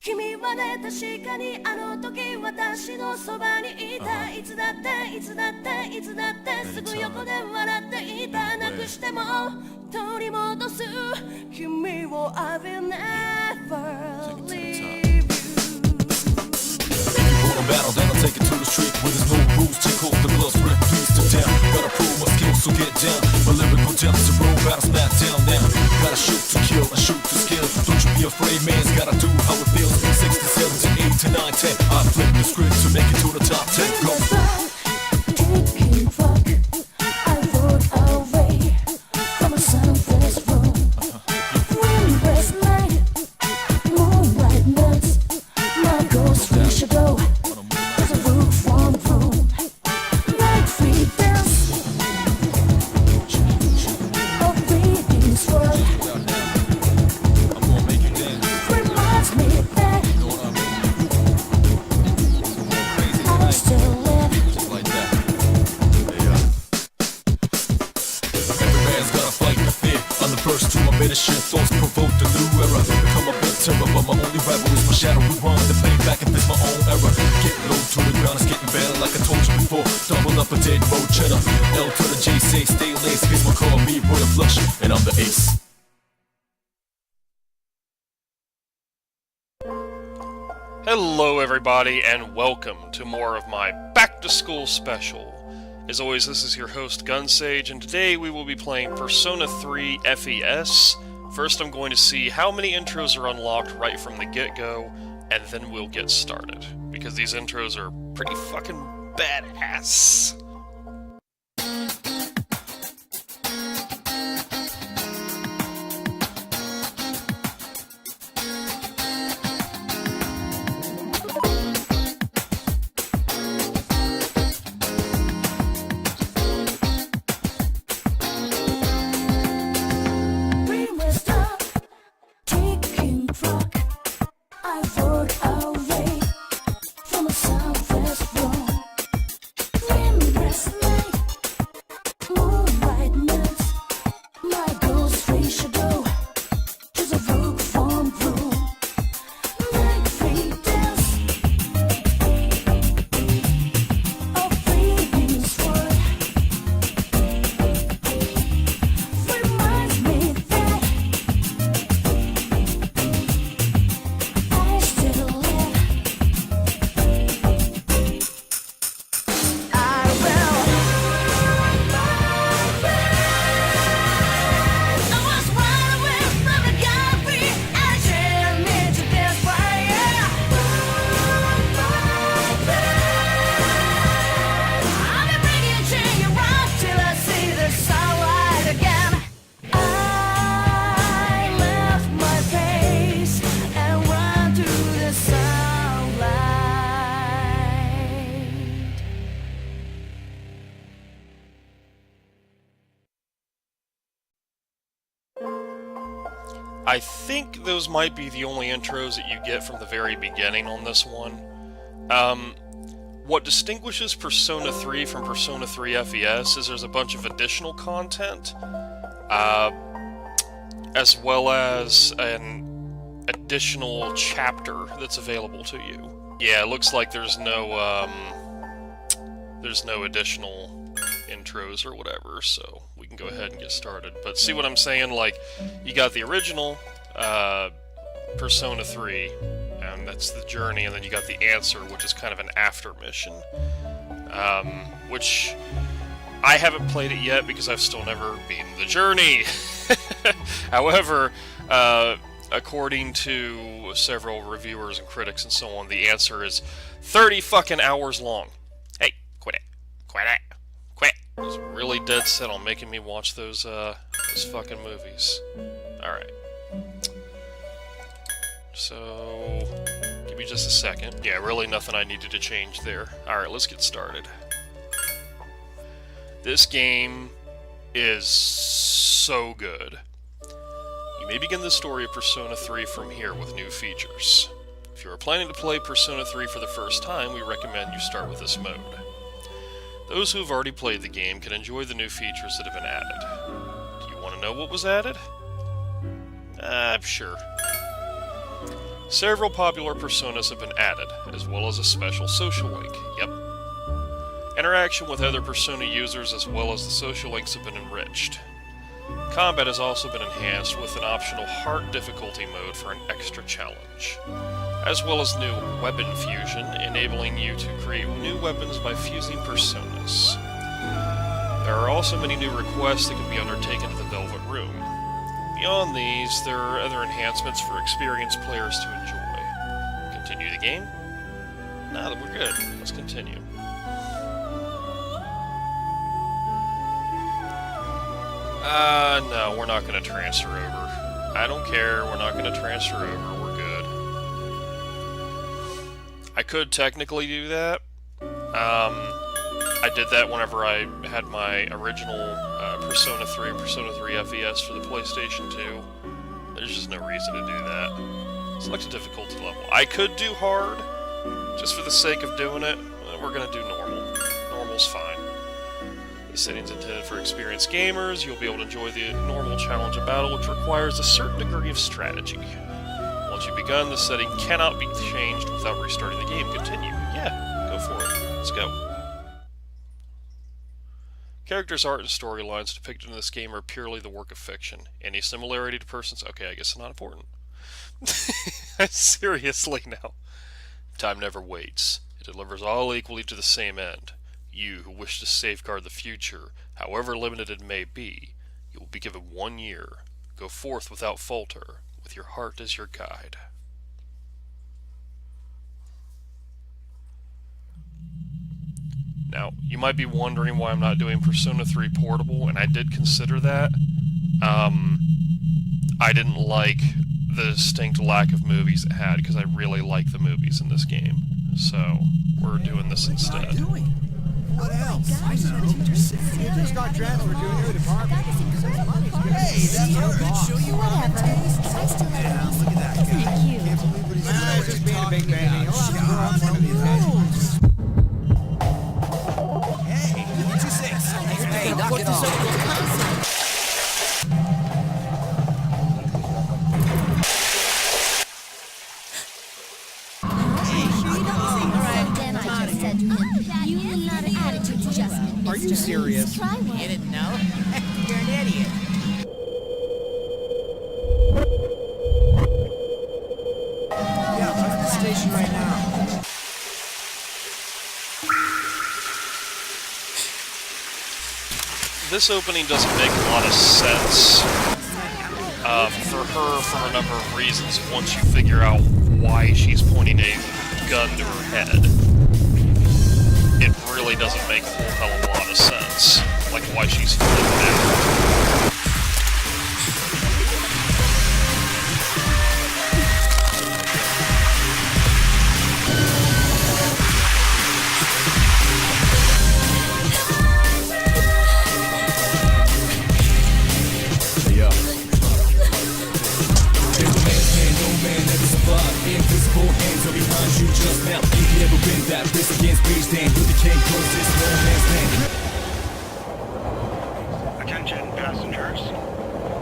君はね確かにあの時私のそばにいたいつだっていつだっていつだってすぐ横で笑っていたなくしても取り戻す君を I will never leave you Battle, then I'll take it to the street where there's no rules. Take off the gloves, rip, please to down. Gotta prove my skills, so get down. My lyrical depth is a road battle, smack down now. Gotta shoot to kill, and shoot to skill. Don't you be afraid, man's gotta do how it feels. 6 to 7 to 8 to 9, 10. I flip the script to make it to the top 10. Go. Thoughts provoke the new era. Become a big terror, but my only rival is my shadow. Rewind the play back if it's my own error. Get low to the ground, it's getting better like I told you before. Double up a dead road cheddar. L to the J, say stay laced. Here's my call, me royal flush, and I'm the ace. Hello everybody, and welcome to more of my Back to School special. As always, this is your host, Gunsage, and today we will be playing Persona 3 FES. First, I'm going to see how many intros are unlocked right from the get-go, and then we'll get started. Because these intros are pretty fucking badass. I think those might be the only intros that you get from the very beginning on this one. What distinguishes Persona 3 from Persona 3 FES is there's a bunch of additional content, as well as an additional chapter that's available to you. Yeah, it looks like there's no additional intros or whatever, so we can go ahead and get started. But see what I'm saying? Like, you got the original Persona 3, and that's the journey, and then you got the answer, which is kind of an after mission, which I haven't played it yet because I've still never beaten the journey. However, according to several reviewers and critics and so on, the answer is 30 fucking hours long. Hey, quit it. Quit it. Quit. I was really dead set on making me watch those fucking movies. Alright. So, give me just a second. Yeah, really nothing I needed to change there. Alright, let's get started. This game is so good. You may begin the story of Persona 3 from here with new features. If you are planning to play Persona 3 for the first time, we recommend you start with this mode. Those who have already played the game can enjoy the new features that have been added. Do you want to know what was added? Sure. Several popular personas have been added, as well as a special social link. Yep. Interaction with other persona users as well as the social links have been enriched. Combat has also been enhanced with an optional hard difficulty mode for an extra challenge, as well as new weapon fusion, enabling you to create new weapons by fusing personas. There are also many new requests that can be undertaken at the Velvet Room. Beyond these, there are other enhancements for experienced players to enjoy. Continue the game? Nah, we're good. Let's continue. No, we're not going to transfer over. I don't care, we're not going to transfer over, we're good. I could technically do that. I did that whenever I had my original Persona 3 and Persona 3 FES for the PlayStation 2. There's just no reason to do that. Select a difficulty level. I could do hard, just for the sake of doing it. We're going to do normal. Normal's fine. The setting's intended for experienced gamers. You'll be able to enjoy the normal challenge of battle, which requires a certain degree of strategy. Once you've begun, the setting cannot be changed without restarting the game. Continue. Yeah, go for it. Let's go. Characters' art and storylines depicted in this game are purely the work of fiction. Any similarity to persons... Okay, I guess it's not important. Seriously now. Time never waits. It delivers all equally to the same end. You who wish to safeguard the future, however limited it may be, you will be given 1 year. Go forth without falter, with your heart as your guide. Now, you might be wondering why I'm not doing Persona 3 Portable, and I did consider that. I didn't like the distinct lack of movies it had, because I really like the movies in this game. So, we're doing this instead. What else? I know. You just got transferred to a new department. Hey, that's our boss. Show you Whatever. I still have a Look at that guy. Thank you. Can't believe what he's doing. Just being a big baby. He'll have to grow up one of these days. Hey, what you say? Hey, knock it off. Then I just said to him, you will not attitude adjustment, Are you serious? Try one. You didn't know? You're an idiot. Yeah, I'm at the station right now. This opening doesn't make a lot of sense for her for a number of reasons once you figure out why she's pointing a gun to her head. It really doesn't make a whole hell of a lot of sense, like why she's flipping out. Invisible hands are behind you just now. If you ever been that risk against beach, then you became closest, no man's land. Attention passengers.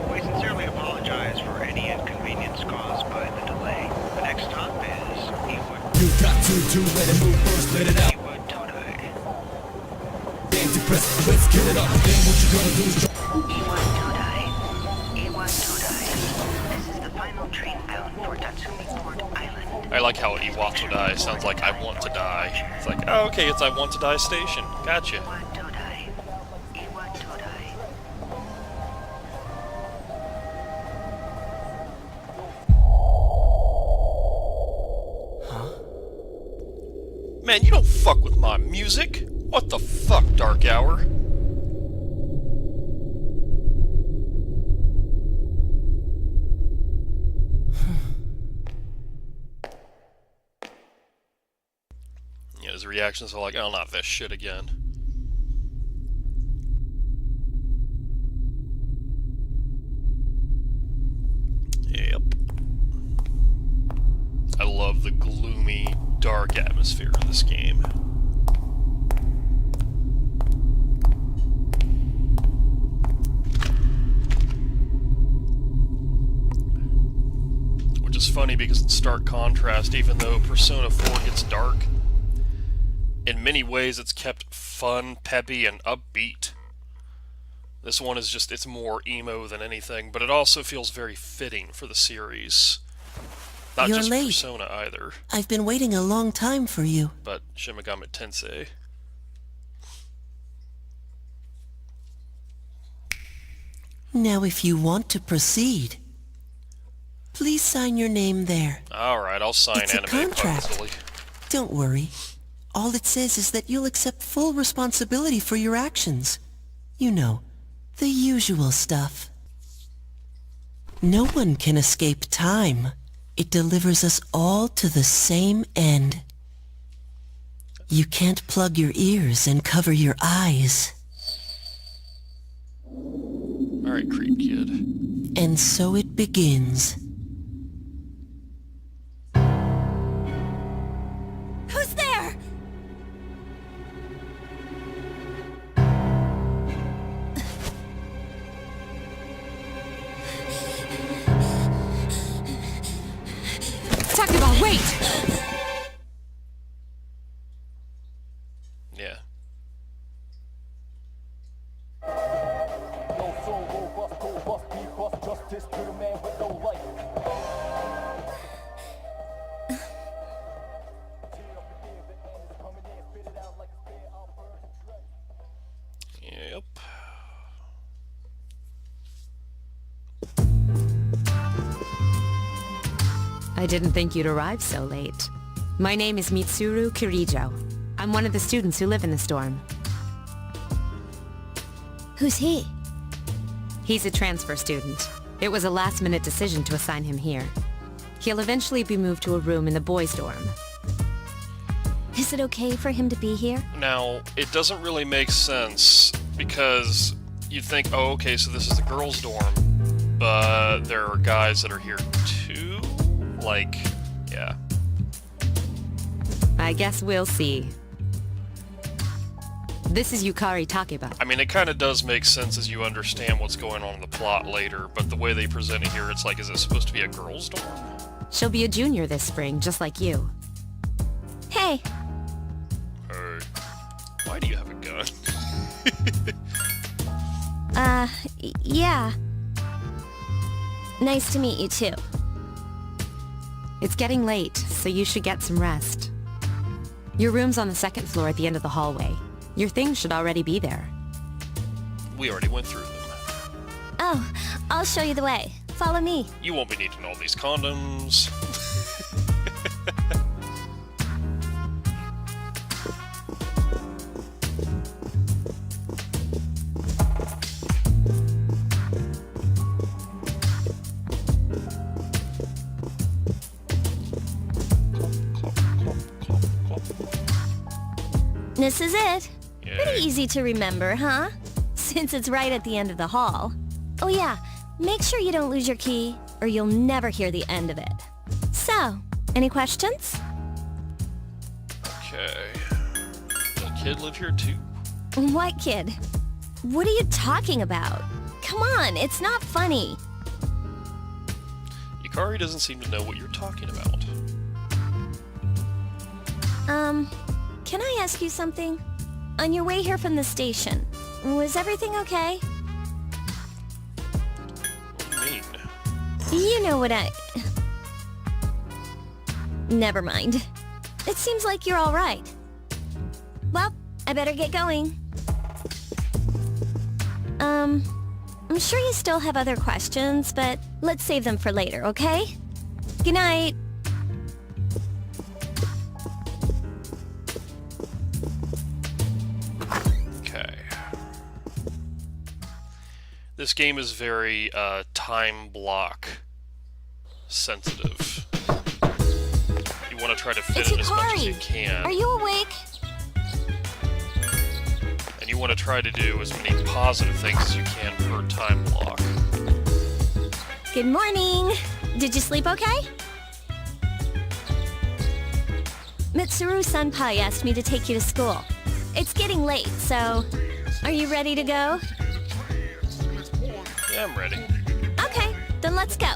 We sincerely apologize for any inconvenience caused by the delay. The next stop is Iwo You got to let it move first, let it out. Todai. Damn depressed, let's get it up. Then what you gonna do is drop. Iwo Todai. Iwo Todai. This is the final train bound for Tatsumi Port Island. I like how Ewok to die sounds like I want to die. It's like, oh, okay, it's I want to die station. Gotcha. Iwo Todai. Iwo Todai. Man, you don't fuck with my music. What the fuck, Dark Hour? Yeah, his reactions are like, oh, not this shit again. Yep. I love the gloomy, dark atmosphere in this game. Which is funny funny because it's stark contrast. Even though Persona 4 gets dark, in many ways it's kept fun, peppy, and upbeat. This one is just, it's more emo than anything, but it also feels very fitting for the series. Not You're just late. Persona either, I've been waiting a long time for you. but Shin Megami Tensei. Now if you want to proceed, please sign your name there. Alright, I'll sign It's a anime contract. Puzzle. Don't worry. All it says is that you'll accept full responsibility for your actions. You know, the usual stuff. No one can escape time. It delivers us all to the same end. You can't plug your ears and cover your eyes. Alright, Creep Kid. And so it begins. Who's there? Takeba, wait! Yeah. Yep. I didn't think you'd arrive so late. My name is Mitsuru Kirijo. I'm one of the students who live in this dorm. Who's he? He's a transfer student. It was a last-minute decision to assign him here. He'll eventually be moved to a room in the boys' dorm. Is it okay for him to be here? Now, it doesn't really make sense, because you'd think, oh, okay, so this is the girls' dorm, but there are guys that are here too? Like, yeah. I guess we'll see. This is Yukari Takeba. I mean, it kind of does make sense as you understand what's going on in the plot later, but the way they present it here, it's like, is it supposed to be a girls' dorm? She'll be a junior this spring, just like you. Hey, Why do you have a gun? yeah. Nice to meet you too. It's getting late, so you should get some rest. Your room's on the second floor at the end of the hallway. Your things should already be there. We already went through them. Oh, I'll show you the way. Follow me. You won't be needing all these condoms. This is it. Yay. Pretty easy to remember, huh? Since it's right at the end of the hall. Oh yeah, make sure you don't lose your key, or you'll never hear the end of it. So, any questions? Okay. Does a kid live here too? What kid? What are you talking about? Come on, it's not funny. Yukari doesn't seem to know what you're talking about. Can I ask you something? On your way here from the station, was everything okay? What do you mean? You know what Never mind. It seems like you're alright. Well, I better get going. I'm sure you still have other questions, but let's save them for later, okay? Good night. Okay. This game is very, time block sensitive. You want to try to fit It's in as much as you Hikari. can. Are you awake? And you want to try to do as many positive things as you can per time block. Good morning. Did you sleep okay? Mitsuru-senpai asked me to take you to school. It's getting late, so are you ready to go? Yeah, I'm ready. Okay, then let's go.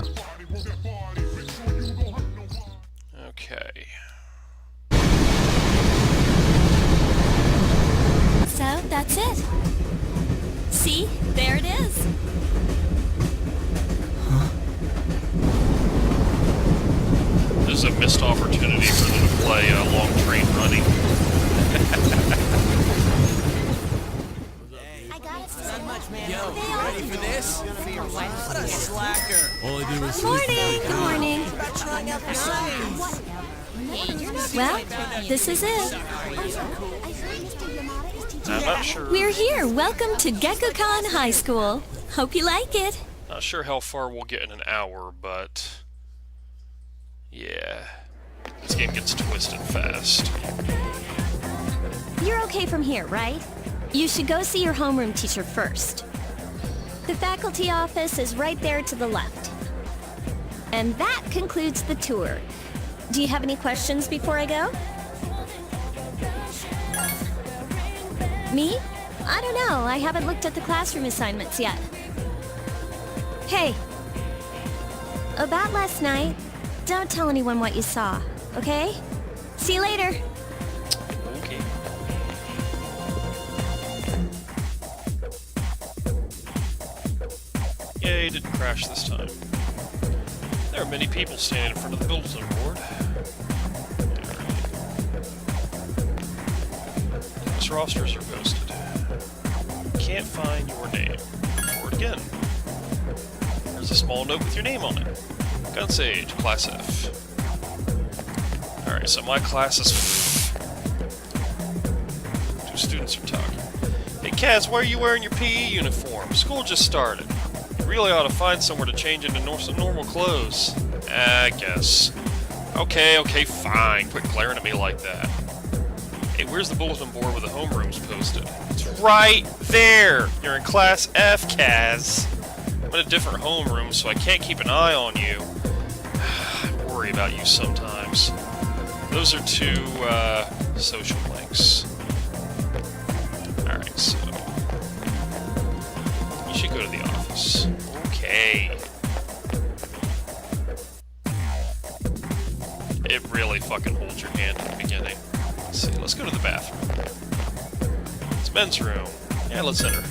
missed opportunity for them to play Long Train Running. Not much, man. Yo, ready for this? What a slacker. All I do is Morning, good morning. About trying out the signs. Well, this is it. I'm not sure. We're here. Welcome to Gekko-Kan High School. Hope you like it. Not sure how far we'll get in an hour, but yeah, this game gets twisted fast. You're okay from here, right? You should go see your homeroom teacher first. The faculty office is right there to the left. And that concludes the tour. Do you have any questions before I go? Me? I don't know. I haven't looked at the classroom assignments yet. Hey. About last night, don't tell anyone what you saw, okay? See you later. Okay. Yay, didn't crash this time. There are many people standing in front of the bulletin board. Class rosters are posted. Can't find your name. Or again. There's a small note with your name on it. Gun Sage, Class F. Alright, so my class is... Two students are talking. Hey Kaz, why are you wearing your PE uniform? School just started. You really ought to find somewhere to change into some normal clothes. I guess. Okay, fine. Quit glaring at me like that. Hey, where's the bulletin board with the homerooms posted? It's right there! You're in Class F, Kaz. I'm in a different homeroom, so I can't keep an eye on you. I worry about you sometimes. Those are two, social links. Alright, so... you should go to the office. Okay. It really fucking holds your hand in the beginning. Let's see, let's go to the bathroom. It's men's room. Yeah, let's enter.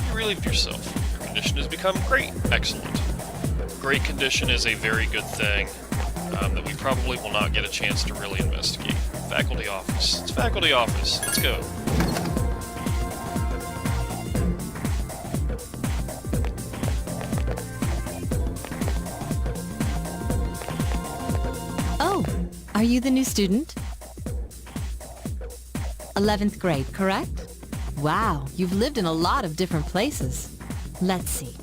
You relieved yourself. Your condition has become great. Excellent. Great condition is a very good thing that we probably will not get a chance to really investigate. Faculty office. It's faculty office. Let's go. Oh, are you the new student? 11th grade, correct? Wow, you've lived in a lot of different places. Let's see.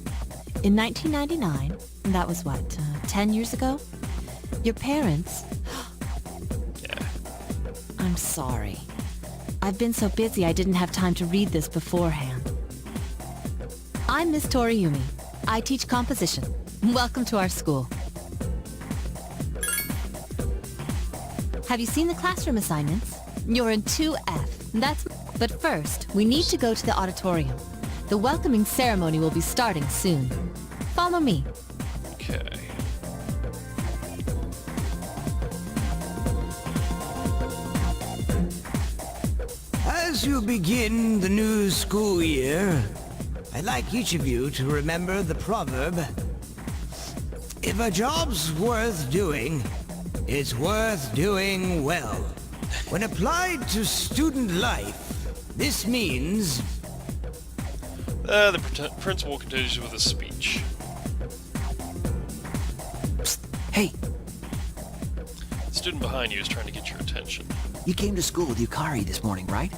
In 1999, that was what, 10 years ago? Your parents... Yeah. I'm sorry. I've been so busy I didn't have time to read this beforehand. I'm Miss Toriyumi. I teach composition. Welcome to our school. Have you seen the classroom assignments? You're in 2F. But first, we need to go to the auditorium. The welcoming ceremony will be starting soon. Follow me. Okay. As you begin the new school year, I'd like each of you to remember the proverb, if a job's worth doing, it's worth doing well. When applied to student life, this means... The principal continues with a speech. Hey, The student behind you is trying to get your attention. you came to school with Yukari this morning, right?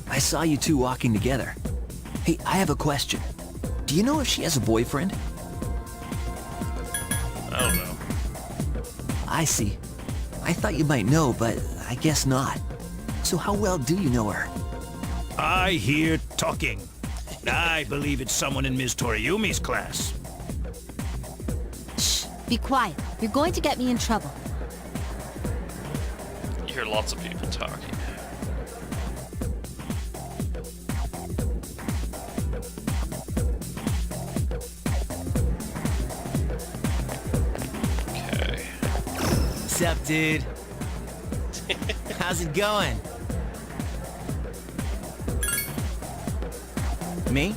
I saw you two walking together. Hey, I have a question. Do you know if she has a boyfriend? I don't know. I see. I thought you might know, but I guess not. So how well do you know her? I hear talking. I believe it's someone in Ms. Toriyumi's class. Shh, be quiet. You're going to get me in trouble. You hear lots of people talking. Okay. Sup, dude? How's it going? Me?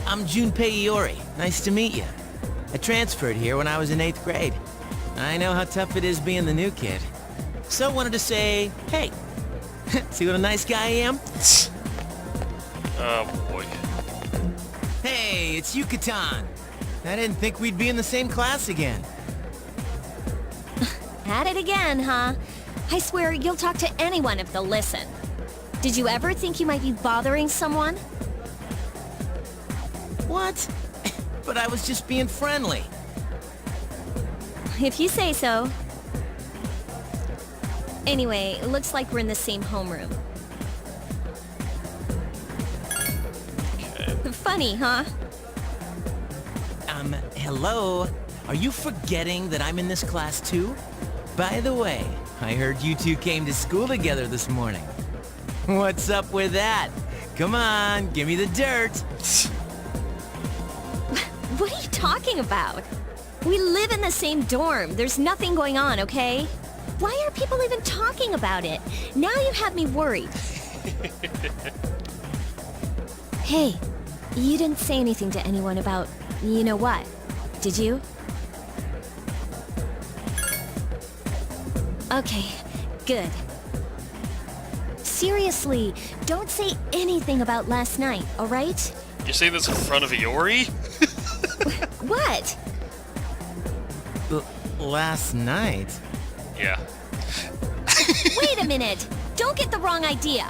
I'm Junpei Iori. Nice to meet you. I transferred here when I was in 8th grade. I know how tough it is being the new kid. So wanted to say, hey, see what a nice guy I am? Oh boy. Hey, it's Yucatan. I didn't think we'd be in the same class again. At it again, huh? I swear you'll talk to anyone if they'll listen. Did you ever think you might be bothering someone? What? But I was just being friendly. If you say so. Anyway, it looks like we're in the same homeroom. Okay. Funny, huh? Hello? Are you forgetting that I'm in this class too? By the way, I heard you two came to school together this morning. What's up with that? Come on, give me the dirt. What are you talking about? We live in the same dorm. There's nothing going on, okay? Why are people even talking about it? Now you have me worried. Hey, you didn't say anything to anyone about, you know what, did you? Okay, good. Seriously, don't say anything about last night, alright? You say this in front of Iori? What? Last night? Yeah. Wait a minute! Don't get the wrong idea!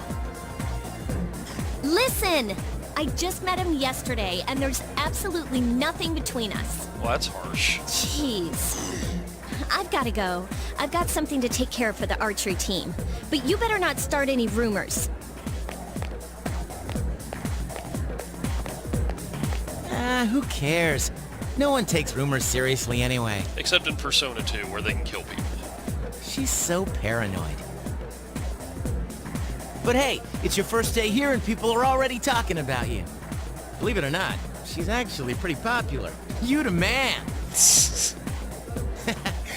Listen! I just met him yesterday, and there's absolutely nothing between us. Well, that's harsh. Jeez. I've gotta go. I've got something to take care of for the archery team. But you better not start any rumors. Who cares? No one takes rumors seriously anyway. Except in Persona 2, where they can kill people. She's so paranoid. But hey, it's your first day here and people are already talking about you. Believe it or not, she's actually pretty popular. You the man!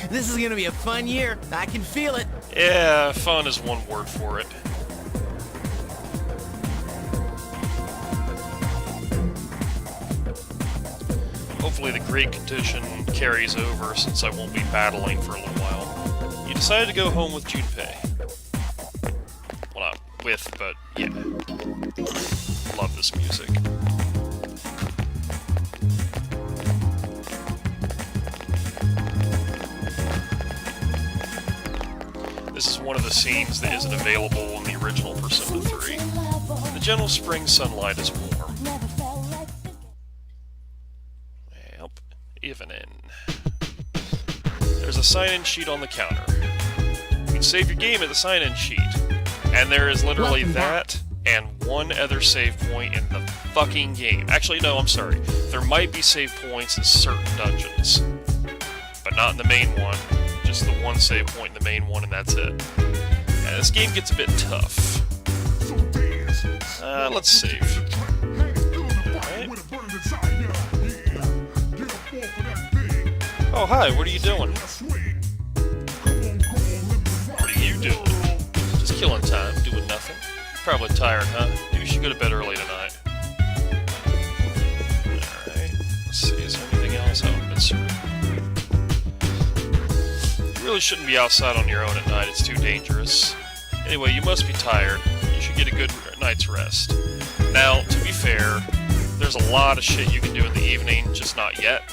This is gonna be a fun year. I can feel it. Yeah, fun is one word for it. Hopefully the great condition carries over since I won't be battling for a little while. You decided to go home with Junpei. Well, not with, but yeah. Love this music. This is one of the scenes that isn't available in the original Persona 3. The gentle spring sunlight is warm. Yep, even in. There's a sign-in sheet on the counter. You can save your game at the sign-in sheet. And there is literally that and one other save point in the fucking game. Actually, no, I'm sorry. There might be save points in certain dungeons. But not in the main one. Just the one save point in the main one, and that's it. Yeah, this game gets a bit tough. Let's save. Alright. Oh, hi, what are you doing? What are you doing? Just killing time, doing nothing. Probably tired, huh? Maybe you should go to bed early tonight. Alright. Let's see, is there anything else? Oh, that's true. You really shouldn't be outside on your own at night, it's too dangerous. Anyway, you must be tired. You should get a good night's rest. Now, to be fair, there's a lot of shit you can do in the evening, just not yet.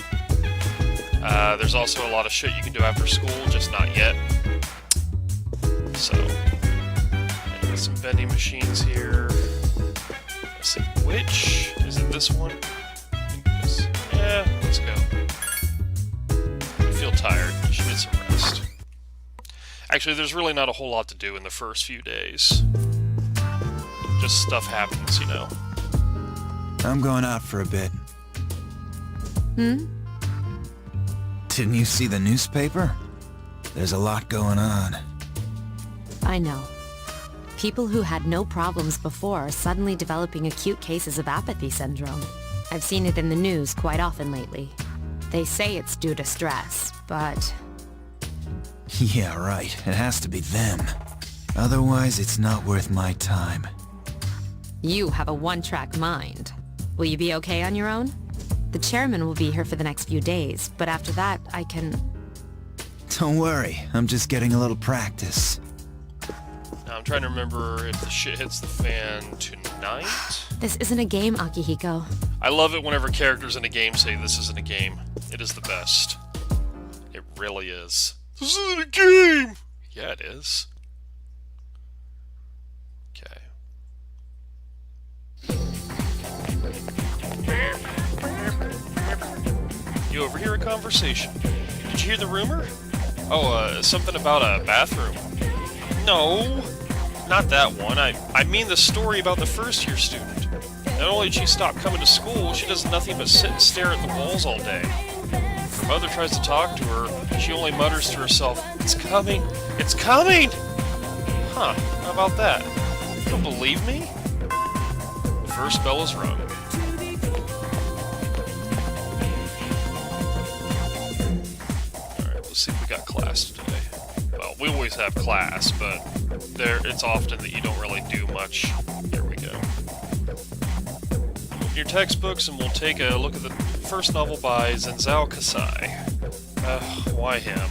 There's also a lot of shit you can do after school, just not yet. So, there's some vending machines here. Let's see, which? Is it this one? I think it is. Yeah, let's go. You feel tired, you should get some rest. Actually, there's really not a whole lot to do in the first few days. Just stuff happens, you know. I'm going out for a bit. Hmm? Didn't you see the newspaper? There's a lot going on. I know. People who had no problems before are suddenly developing acute cases of apathy syndrome. I've seen it in the news quite often lately. They say it's due to stress, but... Yeah, right. It has to be them. Otherwise, it's not worth my time. You have a one-track mind. Will you be okay on your own? The chairman will be here for the next few days, but after that, I can... Don't worry, I'm just getting a little practice. Now, I'm trying to remember if the shit hits the fan tonight. This isn't a game, Akihiko. I love it whenever characters in a game say this isn't a game. It is the best. It really is. This isn't a game! Yeah, it is. Okay. You overhear a conversation. Did you hear the rumor? Oh, something about a bathroom. No, not that one. I mean the story about the first-year student. Not only did she stop coming to school, she does nothing but sit and stare at the walls all day. Her mother tries to talk to her. She only mutters to herself, "It's coming! It's coming!" Huh, how about that? You don't believe me? The first bell is rung. Alright, let's see if we got class today. Well, we always have class, but it's often that you don't really do much. Here we go. Open your textbooks and we'll take a look at the first novel by Zenzao Kasai. Why him?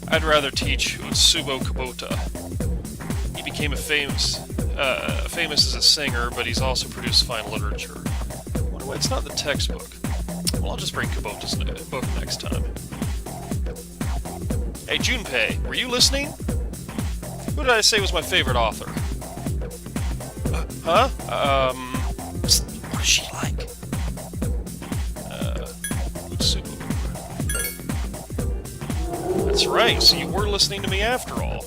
I'd rather teach Utsubo Kubota. He became famous as a singer, but he's also produced fine literature. Wonder why it's not in the textbook. Well, I'll just bring Kubota's book next time. Hey, Junpei, were you listening? Who did I say was my favorite author? Huh? What is she like? Utsubo. That's right, so you were listening to me after all.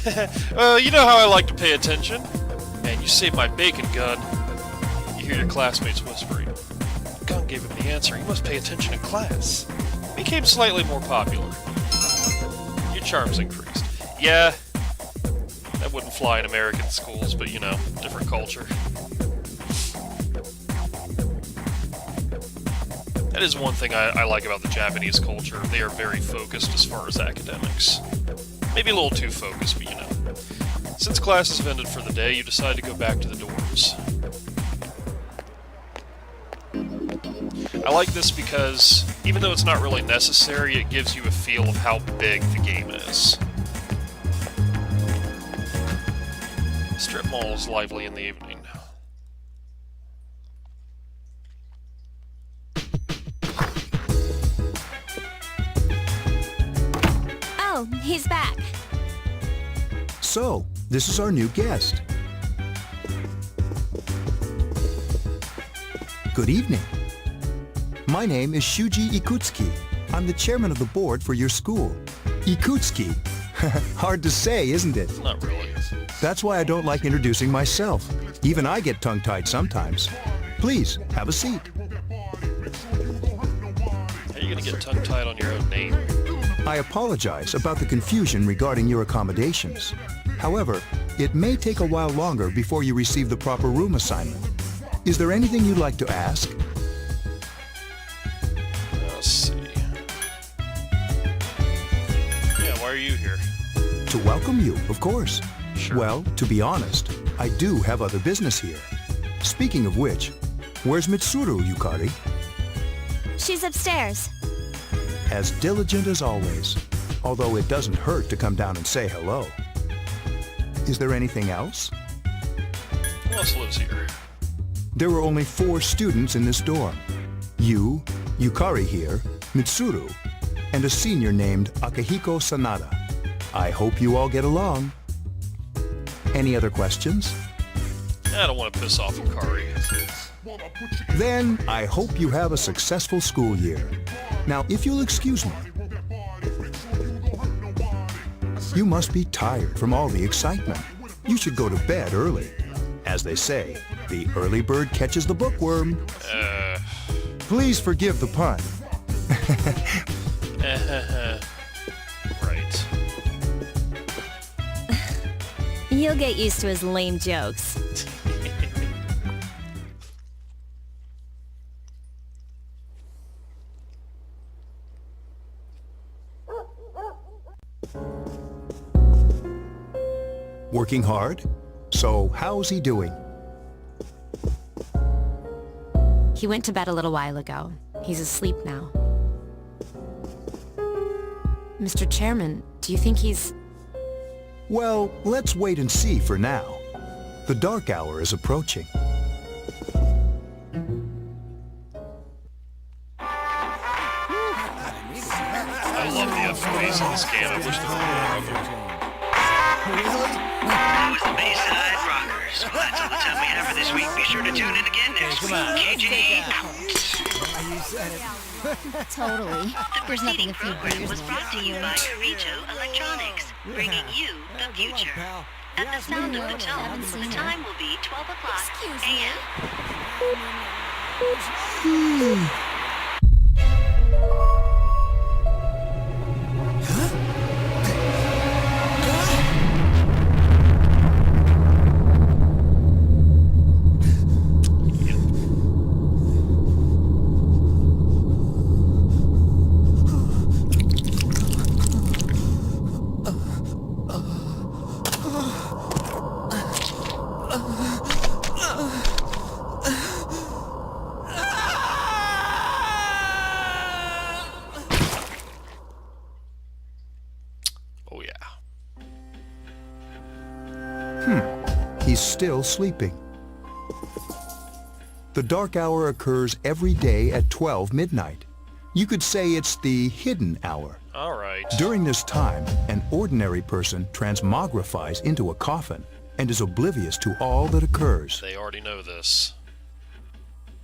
You know how I like to pay attention. Man, you saved my bacon, Gun. You hear your classmates whispering. Gun gave him the answer. You must pay attention in class. Became slightly more popular. Your charms increased. Yeah, that wouldn't fly in American schools, but you know, different culture. That is one thing I like about the Japanese culture. They are very focused as far as academics. Maybe a little too focused, but you know. Since classes have ended for the day, you decide to go back to the dorms. I like this because, even though it's not really necessary, it gives you a feel of how big the game is. Strip mall is lively in the evening. Oh, he's back. So, this is our new guest. Good evening. My name is Shuji Ikutsuki. I'm the chairman of the board for your school. Ikutsuki. Hard to say, isn't it? Not really. That's why I don't like introducing myself. Even I get tongue-tied sometimes. Please, have a seat. How are you gonna get tongue-tied on your own name? I apologize about the confusion regarding your accommodations. However, it may take a while longer before you receive the proper room assignment. Is there anything you'd like to ask? Let's see. Yeah, why are you here? To welcome you, of course. Sure. Well, to be honest, I do have other business here. Speaking of which, where's Mitsuru, Yukari? She's upstairs. As diligent as always, although it doesn't hurt to come down and say hello. Is there anything else? Who else lives here? There were only 4 students in this dorm. You, Yukari here, Mitsuru, and a senior named Akihiko Sanada. I hope you all get along. Any other questions? I don't want to piss off Yukari. Then I hope you have a successful school year. Now, if you'll excuse me, you must be tired from all the excitement. You should go to bed early. As they say, the early bird catches the bookworm. Please forgive the pun. Right. You'll get used to his lame jokes. Working hard? So how's he doing? He went to bed a little while ago. He's asleep now. Mr. Chairman, do you think he's... Well, let's wait and see for now. The dark hour is approaching. I love the FES in this game. I wish there were more of them. That was the Bayside Rockers. Well, that's all the time we have for this week. Be sure to tune in again next week. KG out. Totally. The preceding program was brought to you by Carito Electronics, bringing you the future. At the sound of the tone, the time will be 12 o'clock a.m. Oh yeah. He's still sleeping. The dark hour occurs every day at 12 midnight. You could say it's the hidden hour. All right. During this time, an ordinary person transmogrifies into a coffin and is oblivious to all that occurs. They already know this.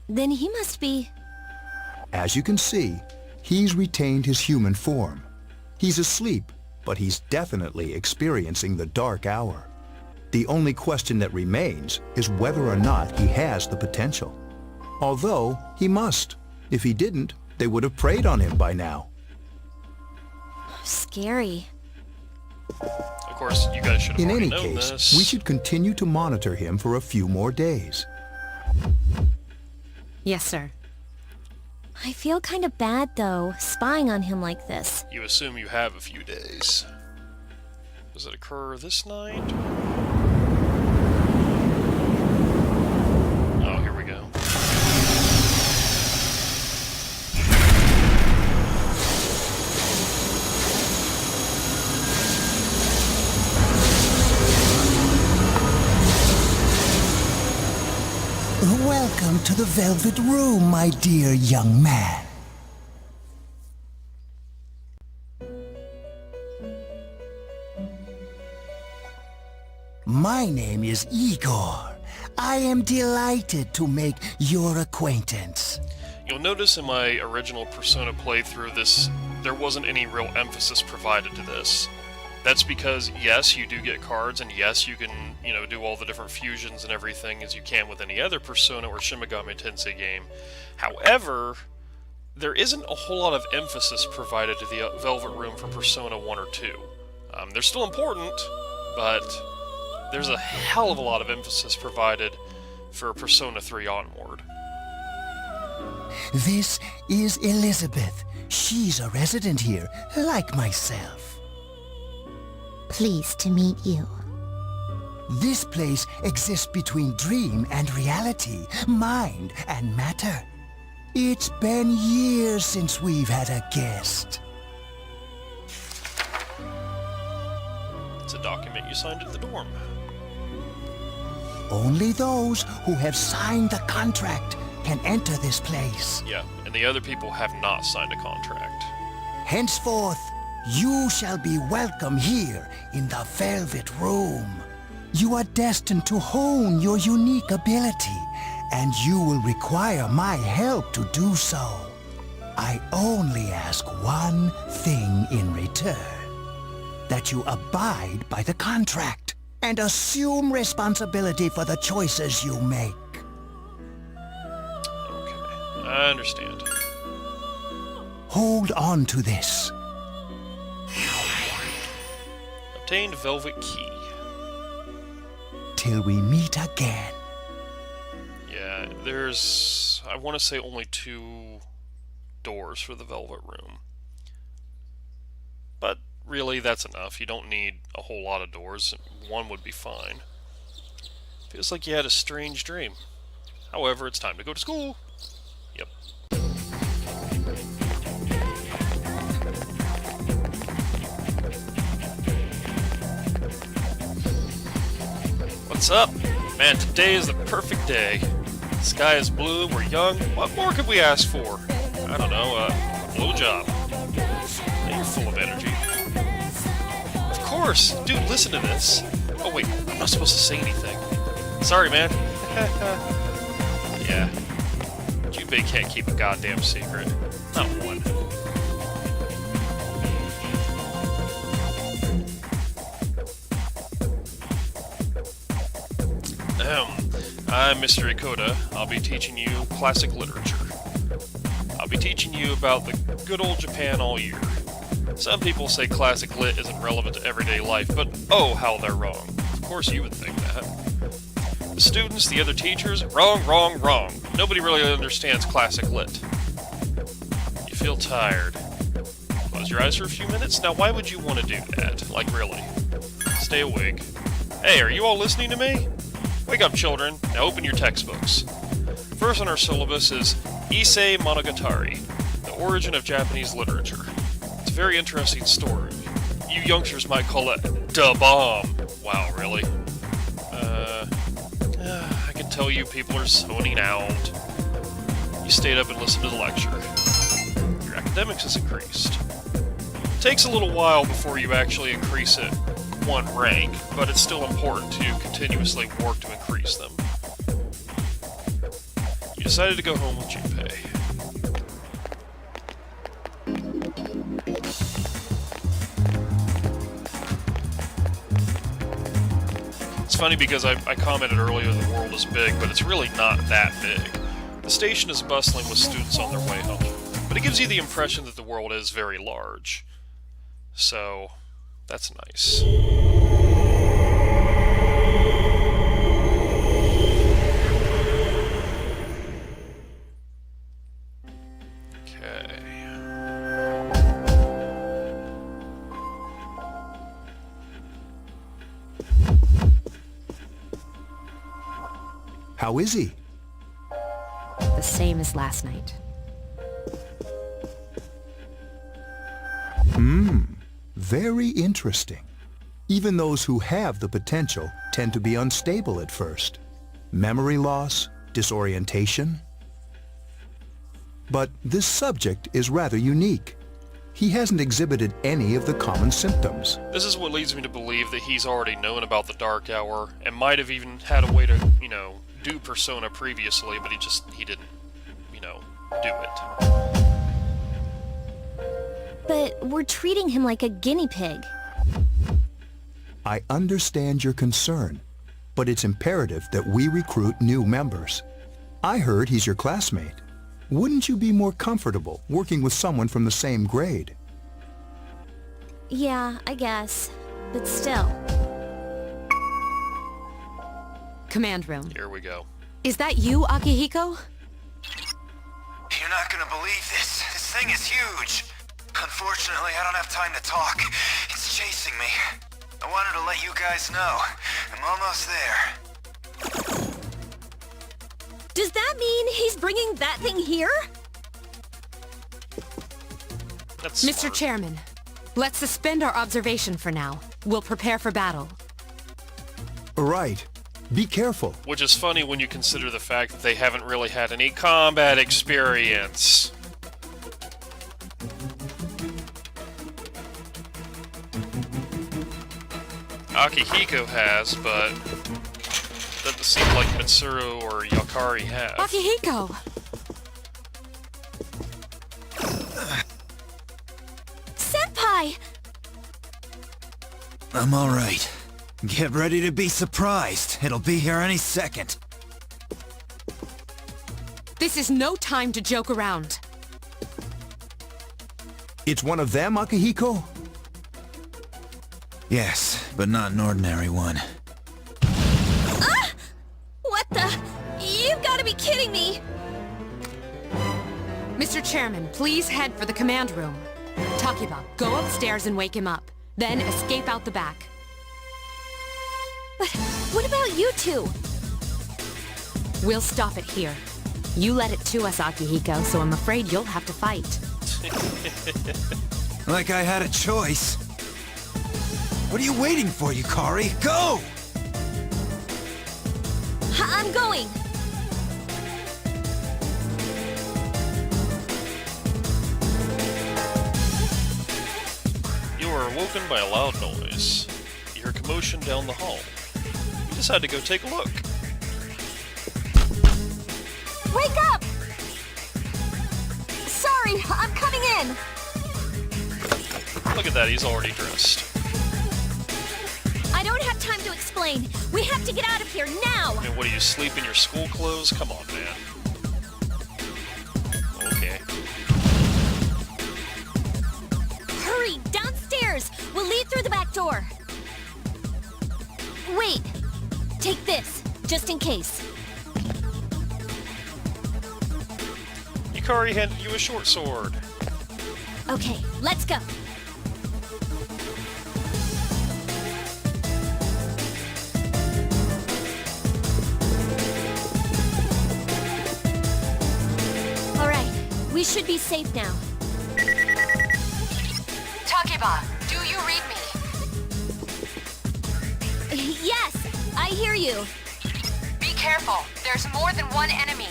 Then he must be... As you can see, he's retained his human form. He's asleep, but he's definitely experiencing the dark hour. The only question that remains is whether or not he has the potential. Although, he must. If he didn't, they would have preyed on him by now. scary. Of course, you guys should have In already any known case, this. we should continue to monitor him for a few more days. Yes, sir. I feel kind of bad, though, spying on him like this. You assume you have a few days. Does it occur this night? Oh, here we go. Welcome to the Velvet Room, my dear young man. My name is Igor. I am delighted to make your acquaintance. You'll notice in my original Persona playthrough there wasn't any real emphasis provided to this. That's because, yes, you do get cards, and yes, you can, do all the different fusions and everything as you can with any other Persona or Shin Megami Tensei game. However, there isn't a whole lot of emphasis provided to the Velvet Room for Persona 1 or 2. They're still important, but there's a hell of a lot of emphasis provided for Persona 3 onward. This is Elizabeth. She's a resident here, like myself. Pleased to meet you. This place exists between dream and reality, mind and matter. It's been years since we've had a guest. It's a document you signed at the dorm. Only those who have signed the contract can enter this place. Yeah, and the other people have not signed a contract. Henceforth, you shall be welcome here in the Velvet Room. You are destined to hone your unique ability, and you will require my help to do so. I only ask one thing in return: that you abide by the contract and assume responsibility for the choices you make. Okay, I understand. Hold on to this. Obtained Velvet Key. Till we meet again. Yeah, there's, I want to say, only 2 doors for the Velvet Room. But really, that's enough. You don't need a whole lot of doors. One would be fine. Feels like you had a strange dream. However, it's time to go to school. Yep. What's up? Man, today is the perfect day. The sky is blue, we're young. What more could we ask for? I don't know, a blowjob. You're full of energy. Of course! Dude, listen to this. Oh wait, I'm not supposed to say anything. Sorry, man. Yeah. Junpei can't keep a goddamn secret. Not one. I'm Mr. Ikoda. I'll be teaching you classic literature. I'll be teaching you about the good old Japan all year. Some people say classic lit isn't relevant to everyday life, but oh, how they're wrong. Of course you would think that. The students, the other teachers, wrong, wrong, wrong. Nobody really understands classic lit. You feel tired. Close your eyes for a few minutes? Now why would you want to do that? Like really? Stay awake. Hey, are you all listening to me? Wake up, children. Now open your textbooks. First on our syllabus is Issei Monogatari, the origin of Japanese literature. It's a very interesting story. You youngsters might call it da bomb. Wow, really? I can tell you people are zoning out. You stayed up and listened to the lecture. Your academics has increased. It takes a little while before you actually increase it one rank, but it's still important to continuously work to increase them. You decided to go home with Junpei. It's funny because I commented earlier the world is big, but it's really not that big. The station is bustling with students on their way home, but it gives you the impression that the world is very large. So, that's nice. How is he? The same as last night. Very interesting. Even those who have the potential tend to be unstable at first. Memory loss, disorientation. But this subject is rather unique. He hasn't exhibited any of the common symptoms. This is what leads me to believe that he's already known about the Dark Hour, and might have even had a way to, do Persona previously, but he didn't, do it. But we're treating him like a guinea pig. I understand your concern, but it's imperative that we recruit new members. I heard he's your classmate. Wouldn't you be more comfortable working with someone from the same grade? Yeah, I guess. But still. Command room. Here we go. Is that you, Akihiko? You're not gonna believe this. This thing is huge. Unfortunately, I don't have time to talk. It's chasing me. I wanted to let you guys know. I'm almost there. Does that mean he's bringing that thing here? That's Mr. smart. Chairman, let's suspend our observation for now. We'll prepare for battle. Right. Be careful. Which is funny when you consider the fact that they haven't really had any combat experience. Akihiko has, but doesn't seem like Mitsuru or Yukari have. Akihiko! Senpai! I'm alright. Get ready to be surprised. It'll be here any second. This is no time to joke around. It's one of them, Akihiko? Yes, but not an ordinary one. Ah! What the? You've got to be kidding me! Mr. Chairman, please head for the command room. Takiba, go upstairs and wake him up. Then escape out the back. But what about you two? We'll stop it here. You led it to us, Akihiko, so I'm afraid you'll have to fight. Like I had a choice. What are you waiting for, Yukari? Go! I'm going. You are awoken by a loud noise. You hear commotion down the hall. You decide to go take a look. Wake up! Sorry, I'm coming in. Look at that, he's already dressed. I don't have time to explain. We have to get out of here now. And what do you sleep in your school clothes? Come on, man. Okay. Hurry, downstairs. We'll leave through the back door. Wait. Take this, just in case. Yukari handed you a short sword. Okay, let's go. All right, we should be safe now. Takeba, do you read me? Yes, I hear you. Be careful. There's more than one enemy.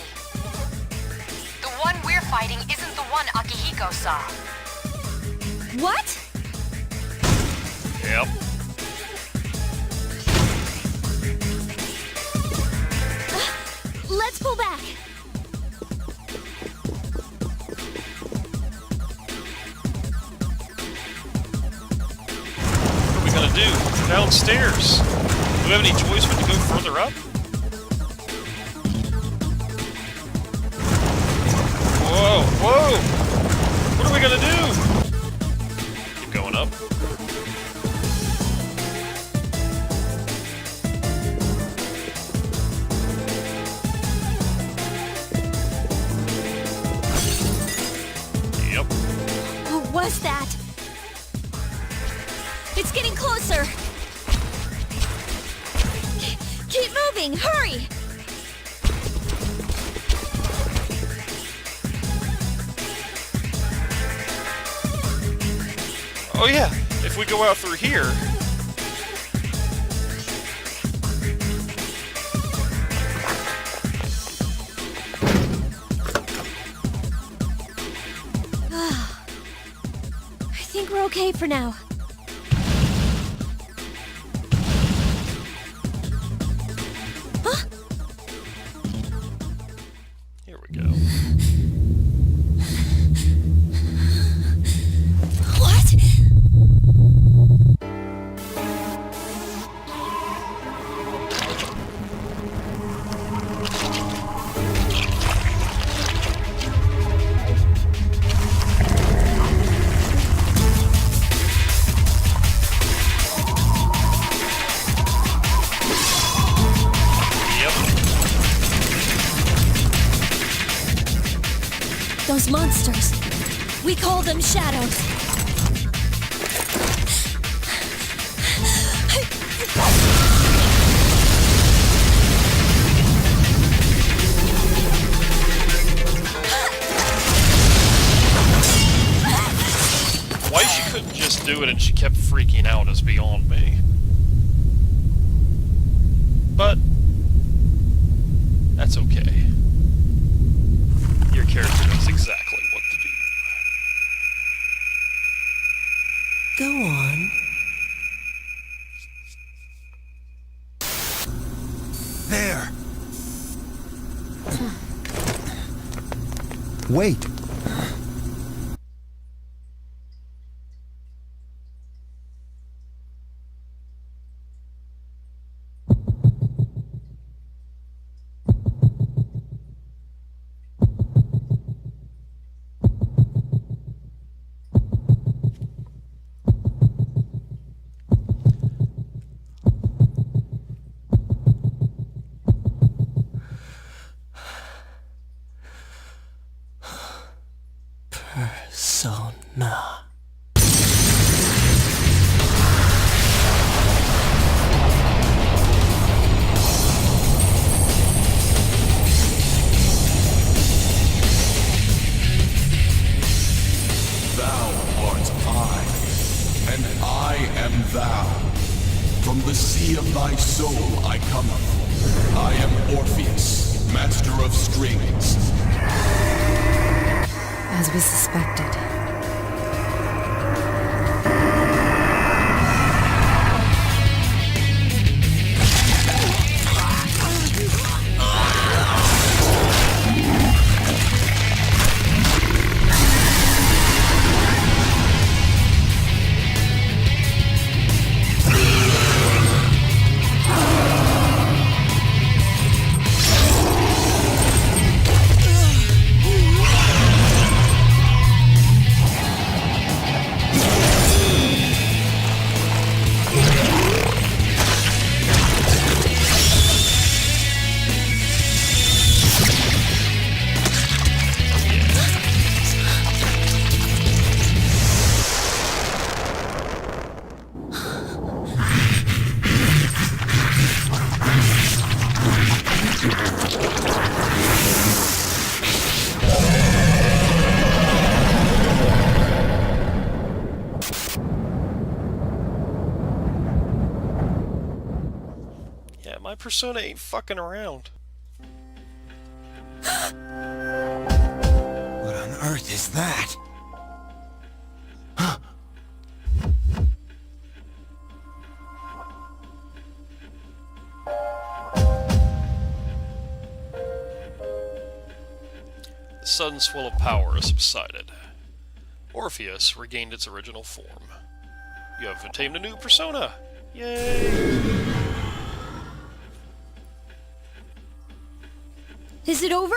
The one we're fighting isn't the one Akihiko saw. What? Yep. Let's pull back. What are we gonna do? Downstairs. Do we have any choice but to go further up? Whoa, whoa! What are we gonna do? Keep going up. Yep. What was that? It's getting closer. Keep moving, hurry! Oh yeah, if we go out through here... I think we're okay for now. Huh? Here we go. What? Those monsters. We call them shadows. Why she couldn't just do it and she kept freaking out is beyond me. But that's okay. Your character knows exactly what to do. Go on. There! Wait. Persona. city of thy soul I come. I am Orpheus, master of strings. As we suspected. My persona ain't fucking around. What on earth is that? The sudden swell of power has subsided. Orpheus regained its original form. You have attained a new persona! Yay! Is it over?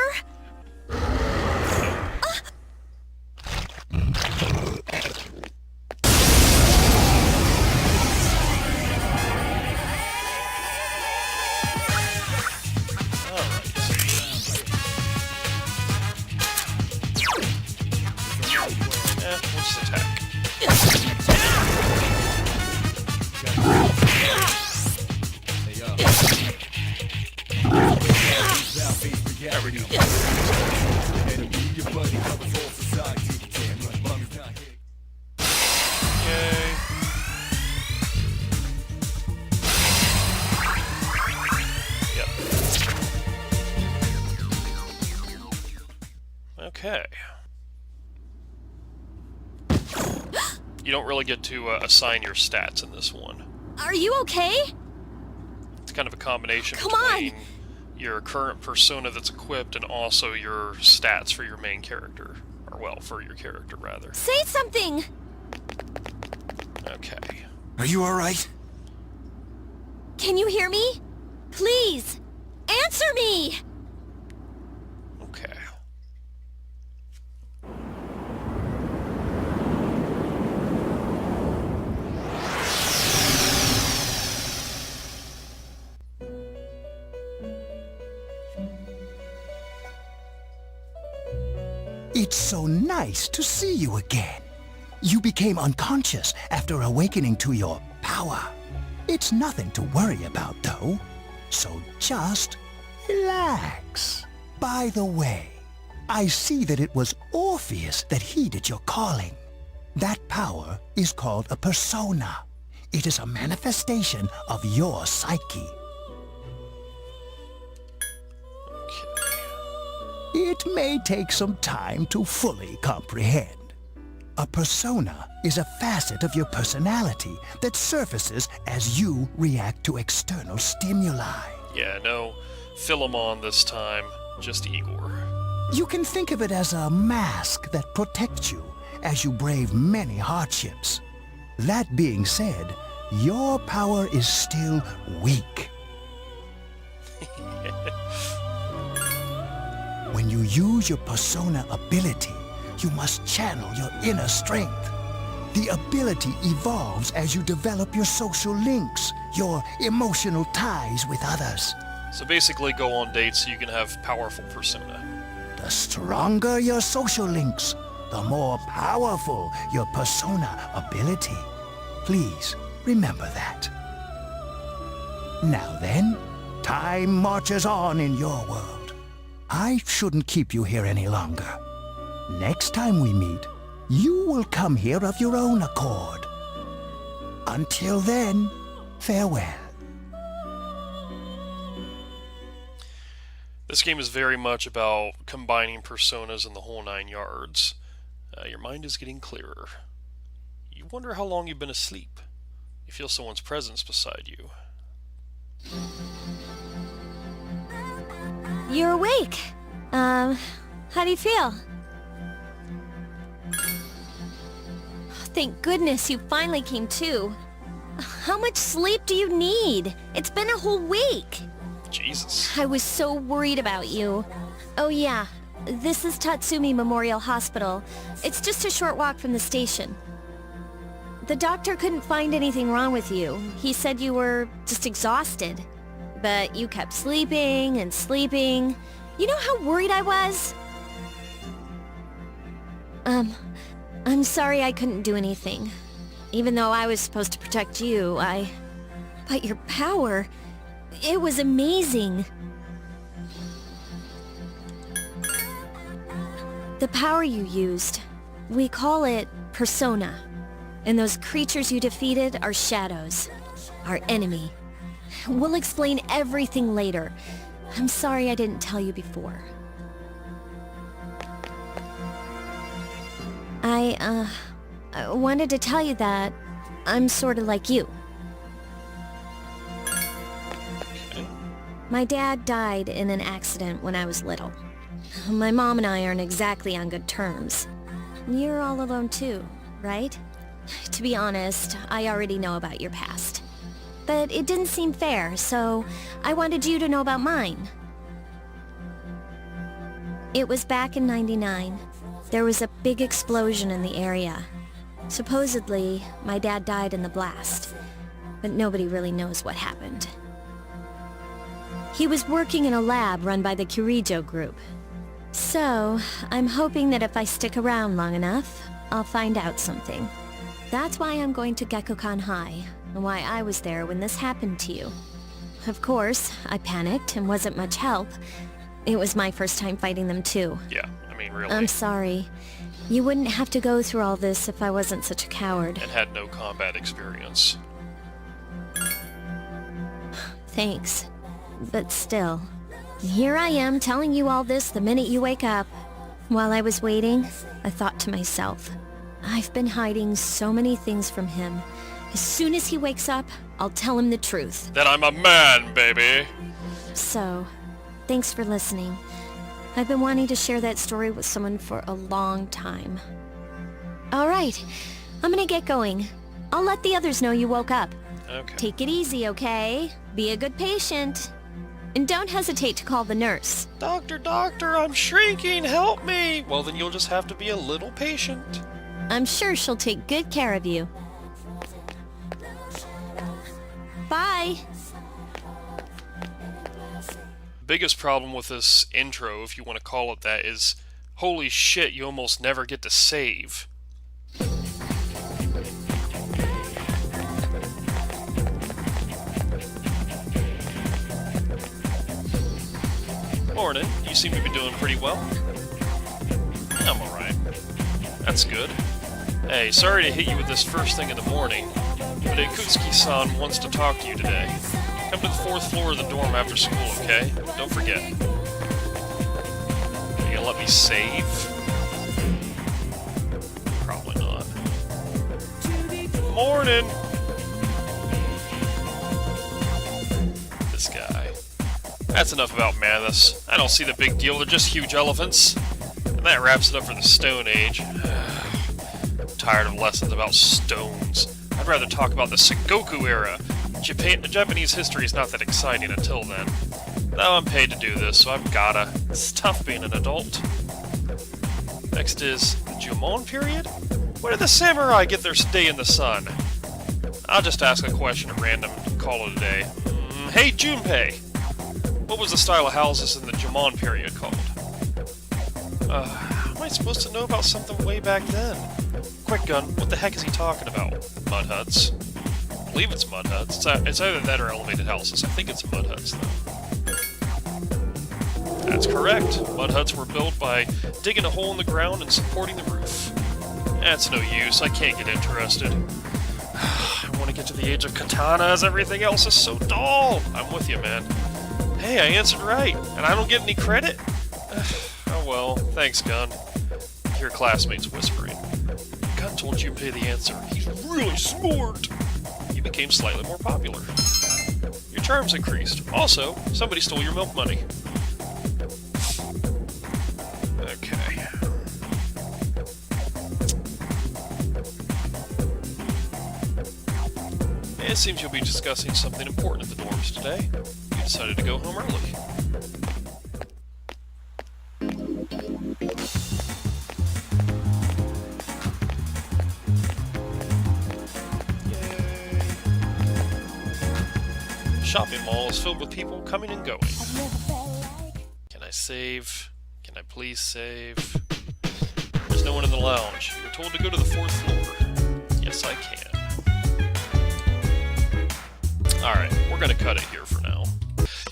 We'll just attack. There we go. Yay. Yep. Okay. You don't really get to assign your stats in this one. Are you okay? It's kind of a combination Come between your current persona that's equipped and also your stats for your main character. Or, well, for your character, rather. Say something! Okay. Are you alright? Can you hear me? Please! Answer me! Okay. It's so nice to see you again. You became unconscious after awakening to your power. It's nothing to worry about, though. So just relax. By the way, I see that it was Orpheus that heeded your calling. That power is called a persona. It is a manifestation of your psyche. It may take some time to fully comprehend. A persona is a facet of your personality that surfaces as you react to external stimuli. Yeah, no Philemon this time, just Igor. You can think of it as a mask that protects you as you brave many hardships. That being said, your power is still weak. When you use your persona ability, you must channel your inner strength. The ability evolves as you develop your social links, your emotional ties with others. So basically go on dates so you can have powerful persona. The stronger your social links, the more powerful your persona ability. Please remember that. Now then, time marches on in your world. I shouldn't keep you here any longer. Next time we meet, you will come here of your own accord. Until then, farewell. This game is very much about combining personas in the whole 9 yards. Your mind is getting clearer. You wonder how long you've been asleep. You feel someone's presence beside you. You're awake. How do you feel? Thank goodness you finally came to. How much sleep do you need? It's been a whole week. Jesus. I was so worried about you. Oh yeah, this is Tatsumi Memorial Hospital. It's just a short walk from the station. The doctor couldn't find anything wrong with you. He said you were just exhausted. But you kept sleeping and sleeping. You know how worried I was? I'm sorry I couldn't do anything. Even though I was supposed to protect you, But your power... It was amazing. The power you used, we call it persona. And those creatures you defeated are shadows, our enemy. We'll explain everything later. I'm sorry I didn't tell you before. I wanted to tell you that I'm sort of like you. My dad died in an accident when I was little. My mom and I aren't exactly on good terms. You're all alone too, right? To be honest, I already know about your past. But it didn't seem fair, so I wanted you to know about mine. It was back in '99. There was a big explosion in the area. Supposedly, my dad died in the blast, but nobody really knows what happened. He was working in a lab run by the Kirijo group. So, I'm hoping that if I stick around long enough, I'll find out something. That's why I'm going to Gekukan High, and why I was there when this happened to you. Of course, I panicked and wasn't much help. It was my first time fighting them too. Yeah, I mean, really. I'm sorry. You wouldn't have to go through all this if I wasn't such a coward. And had no combat experience. Thanks. But still, here I am telling you all this the minute you wake up. While I was waiting, I thought to myself, I've been hiding so many things from him. As soon as he wakes up, I'll tell him the truth. That I'm a man, baby! So, thanks for listening. I've been wanting to share that story with someone for a long time. Alright, I'm gonna get going. I'll let the others know you woke up. Okay. Take it easy, okay? Be a good patient. And don't hesitate to call the nurse. Doctor, I'm shrinking, help me! Well, then you'll just have to be a little patient. I'm sure she'll take good care of you. Bye! Biggest problem with this intro, if you want to call it that, is holy shit, you almost never get to save. Morning. You seem to be doing pretty well. I'm alright. That's good. Hey, sorry to hit you with this first thing in the morning, but Ikutsuki-san wants to talk to you today. Come to the 4th floor of the dorm after school, okay? Don't forget. Are you gonna let me save? Probably not. Morning! This guy. That's enough about Mathis. I don't see the big deal, they're just huge elephants. And that wraps it up for the Stone Age. I'm tired of lessons about stones. I'd rather talk about the Sengoku era. Japanese history is not that exciting until then. Now I'm paid to do this, so I've gotta. It's tough being an adult. Next is the Jumon period? Where did the samurai get their stay in the sun? I'll just ask a question at random and call it a day. Hey Junpei! What was the style of houses in the Jumon period called? How am I supposed to know about something way back then? Quick Gun, what the heck is he talking about? Mud huts? I believe it's mud huts. It's either that or elevated houses. I think it's mud huts, though. That's correct. Mud huts were built by digging a hole in the ground and supporting the roof. That's no use. I can't get interested. I want to get to the age of katana as everything else is so dull. I'm with you, man. Hey, I answered right, and I don't get any credit? Oh well, thanks, Gun. Your classmates whispering. Gun told you to pay the answer. He's really smart. You became slightly more popular. Your charms increased. Also, somebody stole your milk money. Okay. It seems you'll be discussing something important at the dorms today. You decided to go home early. Shopping mall is filled with people coming and going. Can I save? Can I please save? There's no one in the lounge. You were told to go to the 4th floor. Yes, I can. Alright, we're gonna cut it here for now.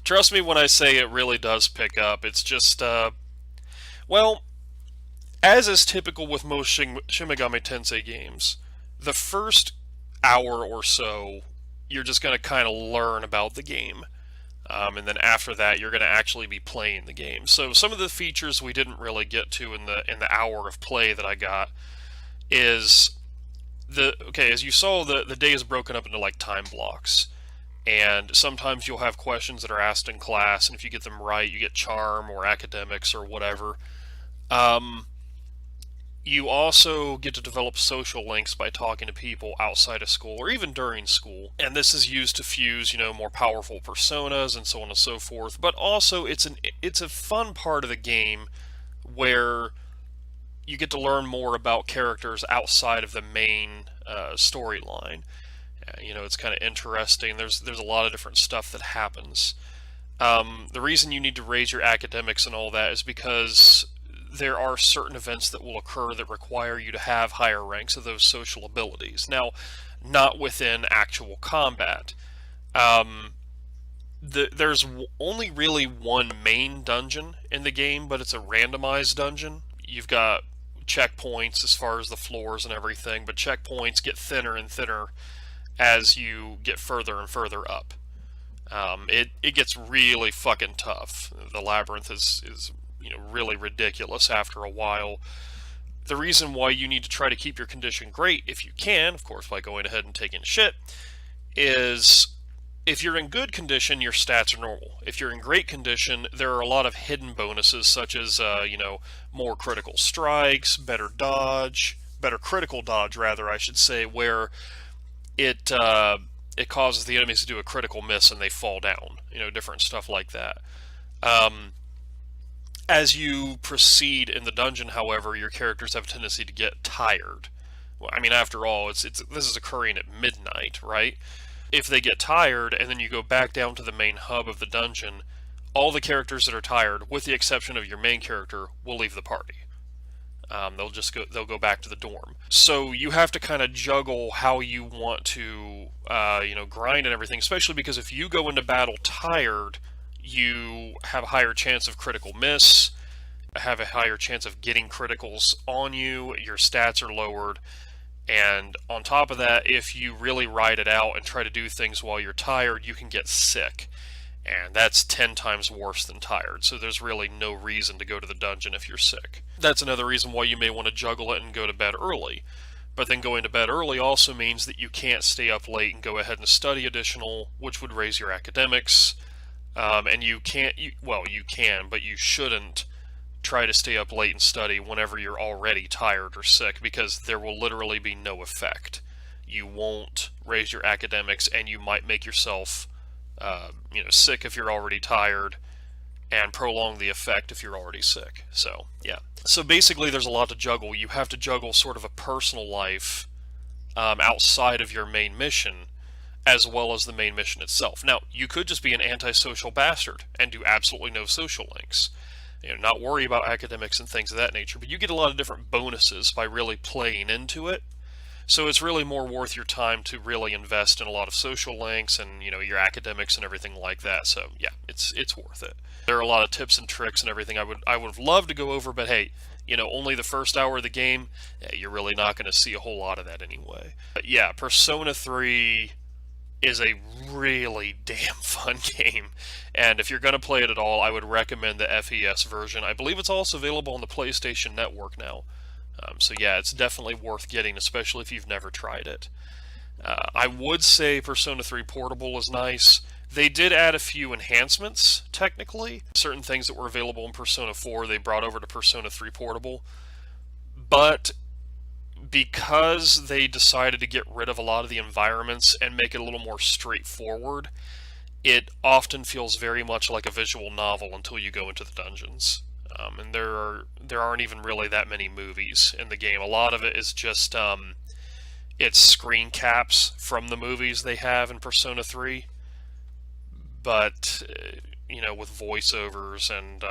Trust me when I say it really does pick up. It's just, well, as is typical with most Shin Megami Tensei games, the first hour or so, you're just going to kind of learn about the game. And then after that, you're going to actually be playing the game. So some of the features we didn't really get to in the hour of play that I got is as you saw, the day is broken up into like time blocks. And sometimes you'll have questions that are asked in class, and if you get them right, you get charm or academics or whatever. You also get to develop social links by talking to people outside of school or even during school. And this is used to fuse, more powerful personas and so on and so forth. But also it's a fun part of the game where you get to learn more about characters outside of the main storyline. It's kind of interesting. There's a lot of different stuff that happens. The reason you need to raise your academics and all that is because there are certain events that will occur that require you to have higher ranks of those social abilities. Now, not within actual combat. There's only really one main dungeon in the game, but it's a randomized dungeon. You've got checkpoints as far as the floors and everything, but checkpoints get thinner and thinner as you get further and further up. It gets really fucking tough. The labyrinth is really ridiculous after a while. The reason why you need to try to keep your condition great, if you can, of course by going ahead and taking shit, is if you're in good condition, your stats are normal. If you're in great condition, there are a lot of hidden bonuses, such as, more critical strikes, better critical dodge, rather, I should say, where it causes the enemies to do a critical miss and they fall down. Different stuff like that. As you proceed in the dungeon, however, your characters have a tendency to get tired. Well, I mean, after all, this is occurring at midnight, right? If they get tired, and then you go back down to the main hub of the dungeon, all the characters that are tired, with the exception of your main character, will leave the party. They'll go back to the dorm. So you have to kind of juggle how you want to, grind and everything, especially because if you go into battle tired, you have a higher chance of critical miss, have a higher chance of getting criticals on you, your stats are lowered, and on top of that, if you really ride it out and try to do things while you're tired, you can get sick. And that's 10 times worse than tired, so there's really no reason to go to the dungeon if you're sick. That's another reason why you may want to juggle it and go to bed early. But then going to bed early also means that you can't stay up late and go ahead and study additional, which would raise your academics. And you can, but you shouldn't try to stay up late and study whenever you're already tired or sick, because there will literally be no effect. You won't raise your academics, and you might make yourself sick if you're already tired, and prolong the effect if you're already sick. So, yeah. So basically there's a lot to juggle. You have to juggle sort of a personal life outside of your main mission, as well as the main mission itself. Now, you could just be an antisocial bastard and do absolutely no social links. Not worry about academics and things of that nature, but you get a lot of different bonuses by really playing into it. So it's really more worth your time to really invest in a lot of social links and, your academics and everything like that. So, yeah, it's worth it. There are a lot of tips and tricks and everything I would have loved to go over, but hey, only the first hour of the game, you're really not going to see a whole lot of that anyway. But yeah, Persona 3 is a really damn fun game. And if you're going to play it at all, I would recommend the FES version. I believe it's also available on the PlayStation Network now. So yeah, it's definitely worth getting, especially if you've never tried it. I would say Persona 3 Portable is nice. They did add a few enhancements, technically. Certain things that were available in Persona 4, they brought over to Persona 3 Portable. But because they decided to get rid of a lot of the environments and make it a little more straightforward, it often feels very much like a visual novel until you go into the dungeons. And there aren't even really that many movies in the game. A lot of it is just it's screen caps from the movies they have in Persona 3, but you know, with voiceovers and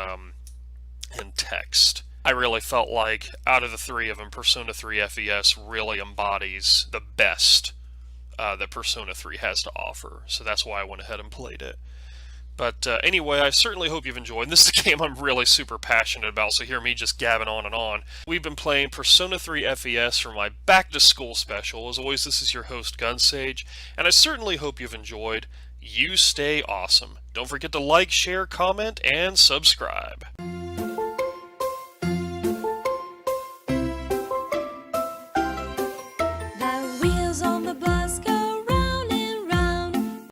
text. I really felt like out of the three of them, Persona 3 FES really embodies the best that Persona 3 has to offer. So that's why I went ahead and played it. But anyway, I certainly hope you've enjoyed. This is a game I'm really super passionate about, so hear me just gabbing on and on. We've been playing Persona 3 FES for my Back to School special. As always, this is your host, Gunsage, and I certainly hope you've enjoyed. You stay awesome. Don't forget to like, share, comment, and subscribe.